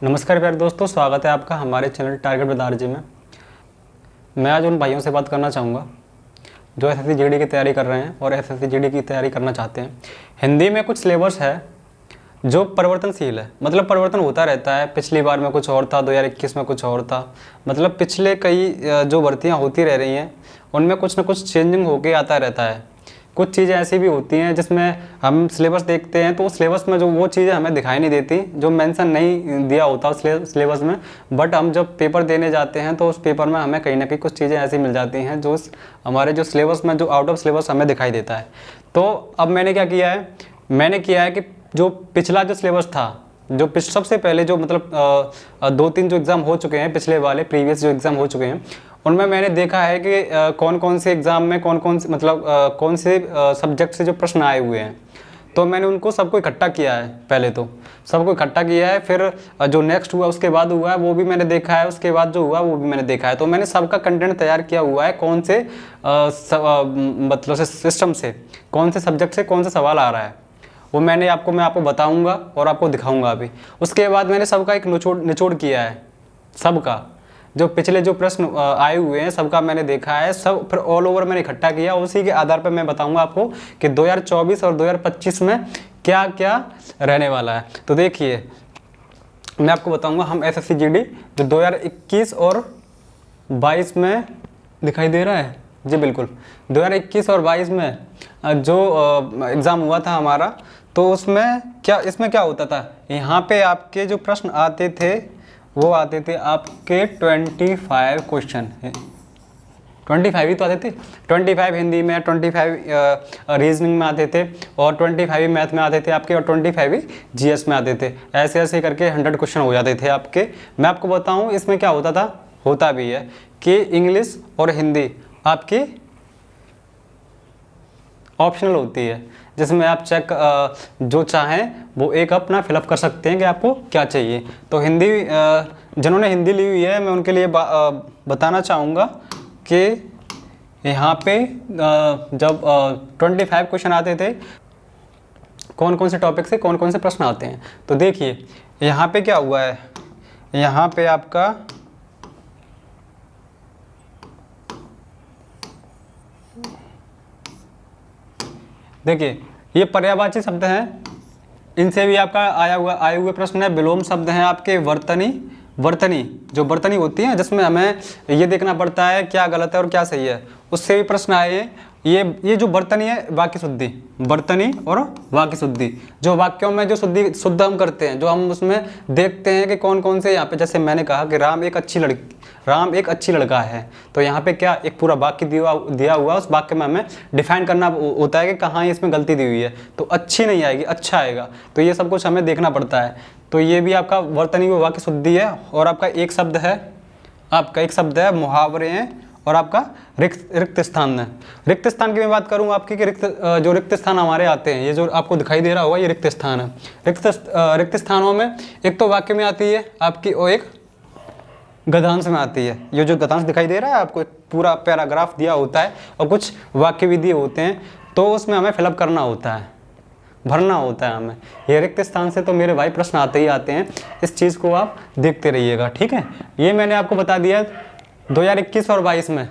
नमस्कार प्यारे दोस्तों, स्वागत है आपका हमारे चैनल टारगेट विद आरजे में। मैं आज उन भाइयों से बात करना चाहूँगा जो एसएससी जीडी की तैयारी कर रहे हैं और एसएससी जीडी की तैयारी करना चाहते हैं। हिंदी में कुछ सिलेबस है जो परिवर्तनशील है, मतलब परिवर्तन होता रहता है। पिछली बार में कुछ और था, 2021 में कुछ और था, मतलब पिछले कई जो भर्तियाँ होती रह रही हैं उनमें कुछ ना कुछ चेंजिंग होके आता रहता है। कुछ चीज़ें ऐसी भी होती हैं जिसमें हम सिलेबस देखते हैं तो उस सिलेबस में जो वो चीज़ें हमें दिखाई नहीं देती, जो मेंशन नहीं दिया होता उस सिलेबस में, बट हम जब पेपर देने जाते हैं तो उस पेपर में हमें कहीं ना कहीं कुछ चीज़ें ऐसी मिल जाती हैं जो हमारे जो सिलेबस में जो आउट ऑफ सिलेबस हमें दिखाई देता है। तो अब मैंने क्या किया है, मैंने किया है कि जो पिछला जो सिलेबस था, जो सबसे पहले जो मतलब 2-3 जो एग्ज़ाम हो चुके हैं, पिछले वाले प्रीवियस जो एग्ज़ाम हो चुके हैं, उनमें मैंने देखा है कि कौन कौन से एग्ज़ाम में कौन से मतलब कौन से सब्जेक्ट से जो प्रश्न आए हुए हैं, तो मैंने उनको सबको इकट्ठा किया है। पहले तो सबको इकट्ठा किया है, फिर जो नेक्स्ट हुआ उसके बाद हुआ है वो भी मैंने देखा है, उसके बाद जो हुआ वो भी मैंने देखा है। तो मैंने सबका कंटेंट तैयार किया हुआ है, कौन से मतलब से सिस्टम से, कौन से सब्जेक्ट से कौन सा सवाल आ रहा है, वो मैं आपको बताऊंगा और आपको दिखाऊंगा अभी। उसके बाद मैंने सबका एक निचोड़ किया है, सबका जो पिछले जो प्रश्न आए हुए हैं सबका मैंने देखा है, सब फिर ऑल ओवर मैंने इकट्ठा किया। उसी के आधार पर मैं बताऊंगा आपको कि 2024 और 2025 में क्या क्या रहने वाला है। तो देखिए मैं आपको बताऊंगा, हम एसएससी जीडी जो 2021 और 22 में दिखाई दे रहा है जी, बिल्कुल 2021 और 22 में जो एग्ज़ाम हुआ था हमारा, तो उसमें इसमें क्या होता था, यहाँ पे आपके जो प्रश्न आते थे वो आते थे आपके 25 क्वेश्चन, 25 ही तो आते थे। 25 हिंदी में, 25 रीजनिंग में आते थे और 25 मैथ में आते थे आपके, और 25 जीएस में आते थे। ऐसे ऐसे करके 100 क्वेश्चन हो जाते थे आपके। मैं आपको बताऊं इसमें क्या होता था, होता भी है कि इंग्लिश और हिंदी आपकी ऑप्शनल होती है, जिसमें आप चेक जो चाहें वो एक अपना फिलअप कर सकते हैं कि आपको क्या चाहिए। तो हिंदी जिन्होंने हिंदी ली हुई है मैं उनके लिए बताना चाहूँगा कि यहाँ पे जब 25 क्वेश्चन आते थे, कौन कौन से टॉपिक से कौन कौन से प्रश्न आते हैं। तो देखिए यहाँ पे क्या हुआ है, यहाँ पे आपका देखिए ये पर्यायवाची शब्द हैं, इनसे भी आपका आए हुए प्रश्न है। विलोम शब्द हैं आपके वर्तनी जो वर्तनी होती है, जिसमें हमें ये देखना पड़ता है क्या गलत है और क्या सही है, उससे भी प्रश्न आए हैं। ये जो वर्तनी है, वाक्य शुद्धि, वर्तनी और वाक्य शुद्धि, जो वाक्यों में जो शुद्ध हम करते हैं, जो हम उसमें देखते हैं कि कौन कौन से, यहाँ पे जैसे मैंने कहा कि राम एक अच्छी लड़का है, तो यहाँ पे क्या एक पूरा वाक्य दिया हुआ, उस वाक्य में हमें डिफाइन करना होता है कि कहाँ इसमें गलती दी हुई है। तो अच्छी नहीं आएगी, अच्छा आएगा, तो ये सब कुछ हमें देखना पड़ता है। तो ये भी आपका वर्तनी व वाक्य शुद्धि है। और आपका एक शब्द है मुहावरे हैं, और आपका रिक्त स्थान है। रिक्त स्थान की मैं बात करूँ आपकी कि जो रिक्त स्थान हमारे आते हैं, ये जो आपको दिखाई दे रहा होगा ये रिक्त स्थान है। रिक्त स्थानों में एक तो वाक्य में आती है आपकी, और एक गद्यांश में आती है। ये जो गद्यांश दिखाई दे रहा है आपको, एक पूरा पैराग्राफ दिया होता है और कुछ वाक्य भी दिए होते हैं, तो उसमें हमें फिलअप करना होता है, भरना होता है हमें। ये रिक्त स्थान से तो मेरे भाई प्रश्न आते ही आते हैं, इस चीज़ को आप देखते रहिएगा, ठीक है। ये मैंने आपको बता दिया 2021 और 22 में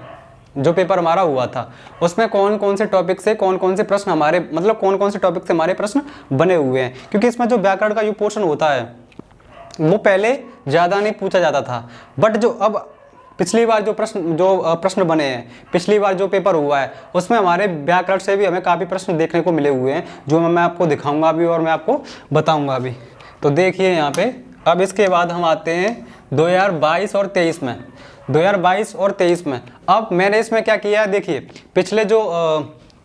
जो पेपर हमारा हुआ था, उसमें कौन कौन से टॉपिक से कौन कौन से प्रश्न हमारे, मतलब कौन कौन से टॉपिक से हमारे प्रश्न बने हुए हैं। क्योंकि इसमें जो व्याकरण का जो पोर्शन होता है वो पहले ज़्यादा नहीं पूछा जाता था, बट जो अब पिछली बार जो प्रश्न बने हैं, पिछली बार जो पेपर हुआ है, उसमें हमारे व्याकरण से भी हमें काफ़ी प्रश्न देखने को मिले हुए हैं, जो मैं आपको दिखाऊंगा भी और मैं आपको बताऊंगा भी। तो देखिए यहाँ पे, अब इसके बाद हम आते हैं 2022 और 23 में। 2022 और 23 में अब मैंने इसमें क्या किया है, देखिए पिछले जो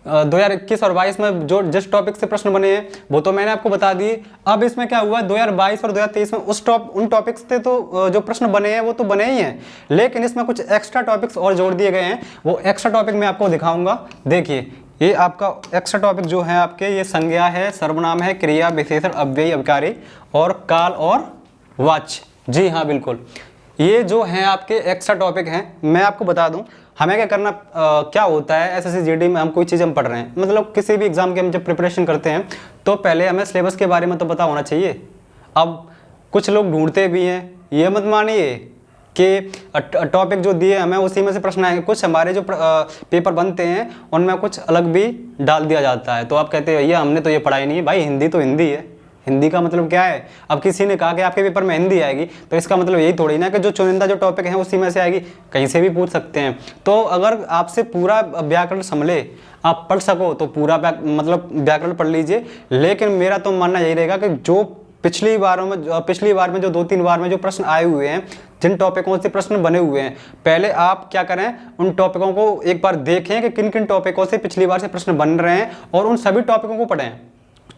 2021 और 22 में जो जिस टॉपिक से प्रश्न बने हैं वो तो मैंने आपको बता दिए। अब इसमें क्या हुआ, 2022 और 2023 में उन टॉपिक्स से तो जो प्रश्न बने हैं वो तो बने ही हैं, लेकिन इसमें कुछ एक्स्ट्रा टॉपिक्स और जोड़ दिए गए हैं। वो एक्स्ट्रा टॉपिक मैं आपको दिखाऊंगा। देखिए ये आपका एक्स्ट्रा टॉपिक जो है आपके, ये संज्ञा है, सर्वनाम है, क्रिया, विशेषण, अव्ययी, अभिकारी और काल और वाच्य। जी हाँ बिल्कुल, ये जो हैं आपके एक्स्ट्रा टॉपिक हैं। मैं आपको बता दूं हमें क्या करना, क्या होता है एसएससी जीडी में, हम कोई चीज़ हम पढ़ रहे हैं, मतलब किसी भी एग्जाम के हम जब प्रिपरेशन करते हैं तो पहले हमें सिलेबस के बारे में तो पता होना चाहिए। अब कुछ लोग ढूंढते भी हैं, ये मत मानिए कि टॉपिक जो दिए हमें उसी में से प्रश्न आएंगे। कुछ हमारे जो पेपर बनते हैं उनमें कुछ अलग भी डाल दिया जाता है। तो आप कहते हैं भैया हमने तो ये पढ़ाई नहीं है। भाई हिंदी तो हिंदी है, हिंदी का मतलब क्या है? अब किसी ने कहा कि आपके पेपर में हिंदी आएगी तो इसका मतलब यही थोड़ी ना कि जो चुनिंदा जो टॉपिक है उसी में से आएगी, कहीं से भी पूछ सकते हैं। तो अगर आपसे पूरा व्याकरण संभले, आप पढ़ सको तो पूरा मतलब व्याकरण पढ़ लीजिए। लेकिन मेरा तो मानना यही रहेगा कि जो पिछली बार में जो 2-3 बार में जो प्रश्न आए हुए हैं, जिन टॉपिकों से प्रश्न बने हुए हैं, पहले आप क्या करें, उन टॉपिकों को एक बार देखें कि किन किन टॉपिकों से पिछली बार से प्रश्न बन रहे हैं और उन सभी टॉपिकों को पढ़ें,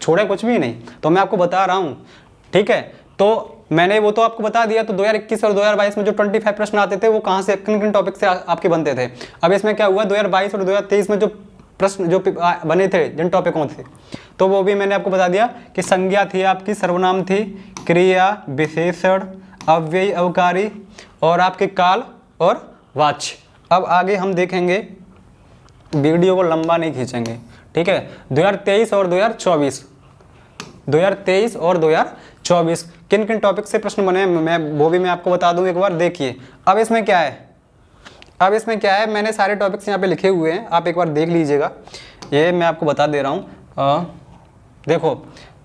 छोड़े कुछ भी नहीं। तो मैं आपको बता रहा हूँ, ठीक है। तो मैंने वो तो आपको बता दिया। तो 2021 और 2022 में जो 25 प्रश्न आते थे वो कहाँ से, किन किन टॉपिक से आपके बनते थे। अब इसमें क्या हुआ, 2022 और 2023 में जो प्रश्न जो बने थे जिन टॉपिकों से, तो वो भी मैंने आपको बता दिया कि संज्ञा थी आपकी, सर्वनाम थी, क्रिया, विशेषण, अव्ययी, अवकारी और आपके काल और वाच्य। अब आगे हम देखेंगे, वीडियो को लंबा नहीं खींचेंगे, ठीक है। 2023 और 2024 किन किन टॉपिक से प्रश्न बने हैं वो भी मैं आपको बता दूं एक बार। देखिए अब इसमें क्या है, मैंने सारे टॉपिक्स यहाँ पे लिखे हुए हैं, आप एक बार देख लीजिएगा। ये मैं आपको बता दे रहा हूँ। देखो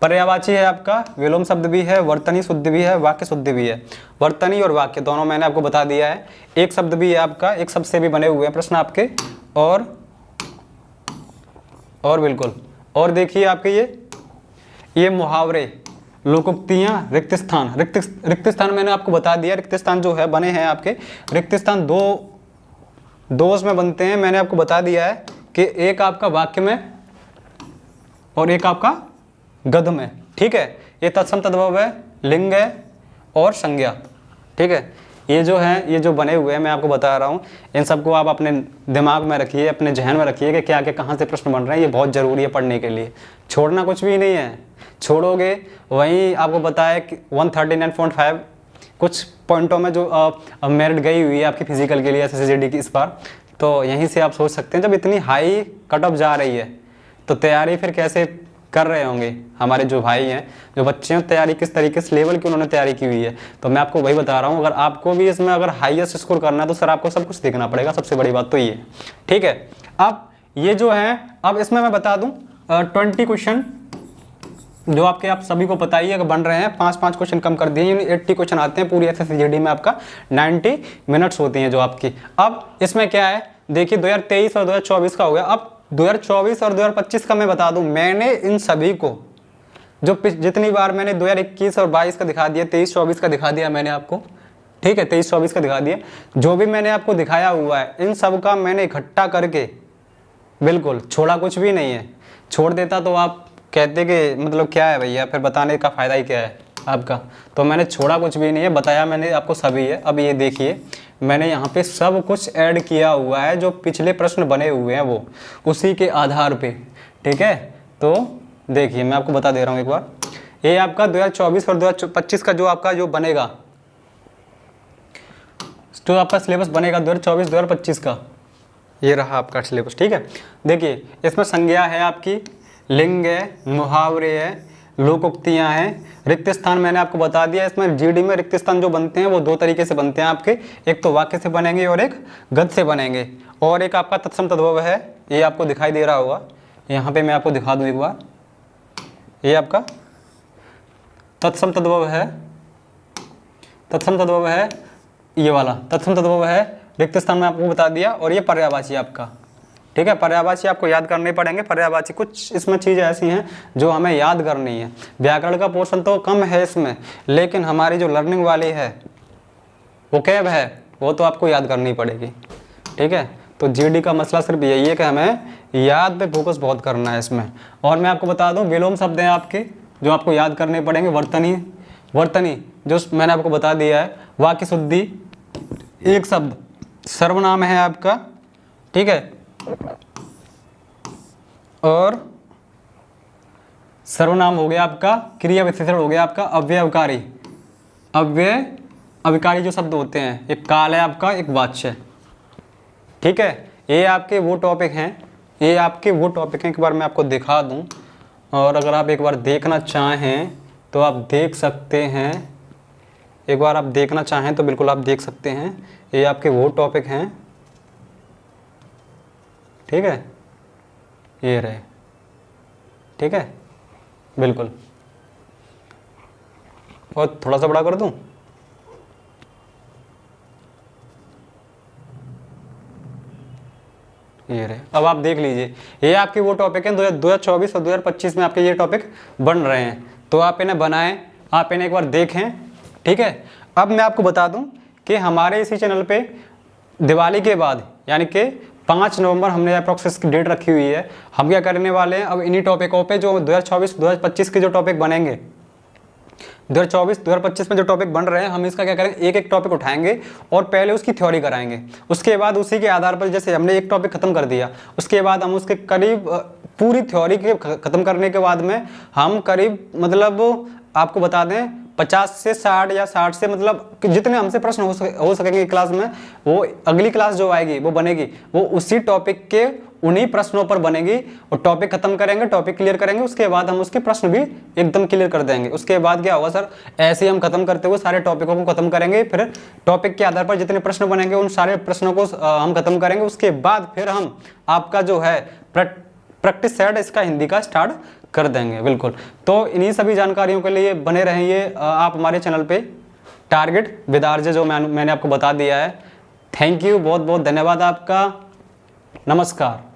पर्यायवाची है आपका, विलोम शब्द भी है, वर्तनी शुद्ध भी है, वाक्य शुद्ध भी है। वर्तनी और वाक्य दोनों मैंने आपको बता दिया है। एक शब्द भी है आपका, एक शब्द से भी बने हुए हैं प्रश्न आपके। और बिल्कुल, और देखिए आपके ये मुहावरे, लोकोक्तियाँ, रिक्त स्थान मैंने आपको बता दिया। रिक्त स्थान जो है बने हैं आपके, रिक्त स्थान दो उसमें बनते हैं, मैंने आपको बता दिया है कि एक आपका वाक्य में और एक आपका गद्य में, ठीक है। ये तत्सम तद्भव है, लिंग है और संज्ञा, ठीक है। ये जो बने हुए हैं मैं आपको बता रहा हूँ, इन सबको आप अपने दिमाग में रखिए, अपने जहन में रखिए कि क्या क्या कहाँ से प्रश्न बन रहे हैं। ये बहुत ज़रूरी है पढ़ने के लिए, छोड़ना कुछ भी नहीं है। छोड़ोगे वहीं आपको बताया कि 139.5 कुछ पॉइंटों में जो मेरिट गई हुई है आपकी फिजिकल के लिए SSGD की इस बार। तो यहीं से आप सोच सकते हैं, जब इतनी हाई कट ऑफ जा रही है तो तैयारी फिर कैसे कर रहे होंगे हमारे जो भाई हैं, जो बच्चे हैं, तैयारी किस तरीके से लेवल की उन्होंने तैयारी की हुई है। तो मैं आपको वही बता रहा हूँ, अगर आपको भी इसमें अगर हाईएस्ट स्कोर करना है तो सर आपको सब कुछ देखना पड़ेगा। सबसे बड़ी बात तो ये, ठीक है। अब ये जो है, अब इसमें मैं बता दूँ 20 क्वेश्चन जो आपके आप सभी को पता ही है कि बन रहे हैं। 5-5 क्वेश्चन कम कर दिए, यानी 80 क्वेश्चन आते हैं पूरी SSGD में। आपका 90 मिनट्स होती हैं जो आपकी। अब इसमें क्या है, देखिए 2023 और 2024 का हो गया। अब 2024 और 2025 का मैं बता दूं, मैंने इन सभी को जो जितनी बार मैंने 2021 और 22 का दिखा दिया, 23-24 का दिखा दिया मैंने आपको, ठीक है, 23-24 का दिखा दिया। जो भी मैंने आपको दिखाया हुआ है इन सब का मैंने इकट्ठा करके, बिल्कुल छोड़ा कुछ भी नहीं है। छोड़ देता तो आप कहते कि मतलब क्या है भैया, फिर बताने का फ़ायदा ही क्या है आपका। तो मैंने छोड़ा कुछ भी नहीं है, बताया मैंने आपको सभी है। अब ये देखिए मैंने यहाँ पे सब कुछ ऐड किया हुआ है, जो पिछले प्रश्न बने हुए हैं वो उसी के आधार पे, ठीक है। तो देखिए मैं आपको बता दे रहा हूँ एक बार, ये आपका 2024 और 2025 का जो आपका जो बनेगा, जो आपका सिलेबस बनेगा 2024-2025 का, ये रहा आपका सिलेबस, ठीक है। देखिए इसमें संज्ञा है आपकी, लिंग है, मुहावरे है, लोकोक्तियाँ हैं, रिक्त स्थान मैंने आपको बता दिया। इसमें GD में रिक्त स्थान जो बनते हैं वो 2 तरीके से बनते हैं आपके, एक तो वाक्य से बनेंगे और एक गद्य से बनेंगे। और एक आपका तत्सम तद्भव है, ये आपको दिखाई दे रहा होगा, यहाँ पे मैं आपको दिखा दूँ एक बार। ये आपका तत्सम तद्भव है, ये वाला तत्सम तद्भव है, रिक्त स्थान में आपको बता दिया। और ये पर्यायवाची आपका, ठीक है। पर्यायवाची आपको याद करने पड़ेंगे। पर्यायवाची कुछ इसमें चीज़ें ऐसी हैं जो हमें याद करनी है। व्याकरण का पोर्शन तो कम है इसमें, लेकिन हमारी जो लर्निंग वाली है वो कैब है, वो तो आपको याद करनी पड़ेगी, ठीक है। तो GD का मसला सिर्फ यही है कि हमें याद पे फोकस बहुत करना है इसमें। और मैं आपको बता दूं विलोम शब्द हैं आपके जो आपको याद करने पड़ेंगे। वर्तनी जो मैंने आपको बता दिया है। वाक्य शुद्धि, एक शब्द सर्वनाम है आपका, ठीक है। और सर्वनाम हो गया आपका, क्रिया विशेषण हो गया आपका, अव्ययविकारी जो शब्द होते हैं, एक काल है आपका, एक वाच्य, ठीक है। ये आपके वो टॉपिक हैं, एक बार मैं आपको दिखा दूं। और अगर आप एक बार देखना चाहें तो आप देख सकते हैं, एक बार आप देखना चाहें तो बिल्कुल आप देख सकते हैं, ये आपके वो टॉपिक हैं, ठीक है, ये रहे, ठीक है, बिल्कुल। और थोड़ा सा बड़ा कर दूं, ये रहे। अब आप देख लीजिए, ये आपके वो टॉपिक हैं 2024 और 2025 में आपके ये टॉपिक बन रहे हैं, तो आप इन्हें बनाएं, आप इन्हें एक बार देखें, ठीक है। अब मैं आपको बता दूं कि हमारे इसी चैनल पे दिवाली के बाद यानी कि 5 नवंबर हमने अप्रॉक्स की डेट रखी हुई है, हम क्या करने वाले हैं, अब इन्हीं टॉपिकों पे जो 2024-2025 के जो टॉपिक बनेंगे, 2024-2025 में जो टॉपिक बन रहे हैं, हम इसका क्या करेंगे, एक एक टॉपिक उठाएंगे और पहले उसकी थ्योरी कराएंगे। उसके बाद उसी के आधार पर, जैसे हमने एक टॉपिक खत्म कर दिया, उसके बाद हम उसके करीब पूरी थ्योरी के खत्म करने के बाद में हम करीब मतलब आपको बता दें 50 से 60 या 60 से मतलब जितने हमसे प्रश्न हो सकेंगे क्लास में, वो अगली क्लास जो आएगी वो बनेगी, वो उसी टॉपिक के उन्हीं प्रश्नों पर बनेगी। और टॉपिक खत्म करेंगे, टॉपिक क्लियर करेंगे, उसके बाद हम उसके प्रश्न भी एकदम क्लियर कर देंगे। उसके बाद क्या होगा सर, ऐसे ही हम खत्म करते हुए सारे टॉपिकों को खत्म करेंगे, फिर टॉपिक के आधार पर जितने प्रश्न बनेंगे उन सारे प्रश्नों को हम खत्म करेंगे। उसके बाद फिर हम आपका जो है प्रैक्टिस सेट इसका हिंदी का स्टार्ट कर देंगे, बिल्कुल। तो इन्हीं सभी जानकारियों के लिए बने रहेंगे आप हमारे चैनल पे, टारगेट विद आरजे, जो मैंने आपको बता दिया है। थैंक यू, बहुत बहुत धन्यवाद आपका, नमस्कार।